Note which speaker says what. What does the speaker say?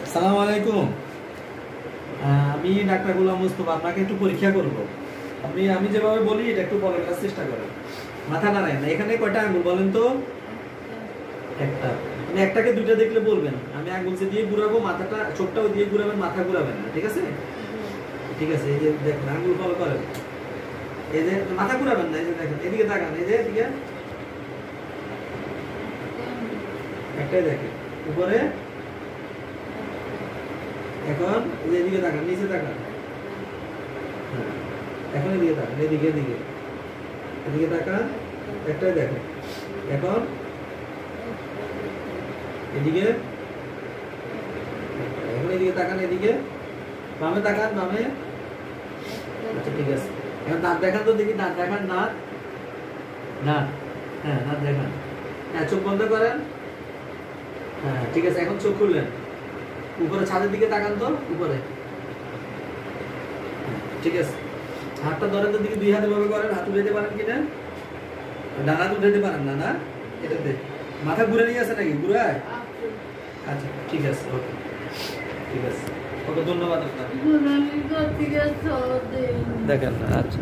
Speaker 1: আসসালামু আলাইকুম। আমি ডাক্তার গোলাম মুস্তফা, আপনাকে একটু পরীক্ষা করব। আমি যেভাবে বলি এটা একটু বলার চেষ্টা করেন। মাথা নাড়ায় না। এখানে কয়টা আঙ্গুল বলেন তো? একটা। মানে একটাকে দুইটা দেখলে বলবেন। আমি আঙ্গুল দিয়ে ঘুরাবো, মাথাটা চোখটাও দিয়ে ঘুরাবেন, মাথা ঘুরাবেন না, ঠিক আছে? ঠিক আছে, এই যে দেখেন আঙ্গুল ফলো করেন। এই যে মাথা ঘুরাবেন না, এই যে দেখেন এদিকে তাকান, এই যে এদিকে একটাই দেখেন উপরে। এখন এই যে এদিকে তাকান, নিচে তাকান। হ্যাঁ, এখন এদিকে তাকান, এদিকে এদিকে এদিকে তাকান, একটাই দেখেন। এখন এদিকে, এখন এদিকে তাকান, এদিকে বামে তাকান, বামে। আচ্ছা ঠিক আছে, এখন দাঁত দেখান তো দেখি, দাঁত দেখান, দাঁত দাঁত, হ্যাঁ দাঁত দেখান। হ্যাঁ, চোখ বন্ধ করেন। হ্যাঁ ঠিক আছে, এখন চোখ খুললেন। উপরে ছাদের দিকে তাকান তো, উপরে। ঠিক আছে, হাতটা ধরেন তো দিকে, দুই হাতে ভাবে করেন। হাত উঠাইতে পারেন কিনা? ডান হাত উঠাইতে পারেন না? না, এটাতে মাথা ঘুরে নিয়ে আসে নাকি? ঘুরায়? আচ্ছা ঠিক আছে, ওকে ঠিক আছে, ওকে ধন্যবাদ আপনাকে। দেখেন, আচ্ছা।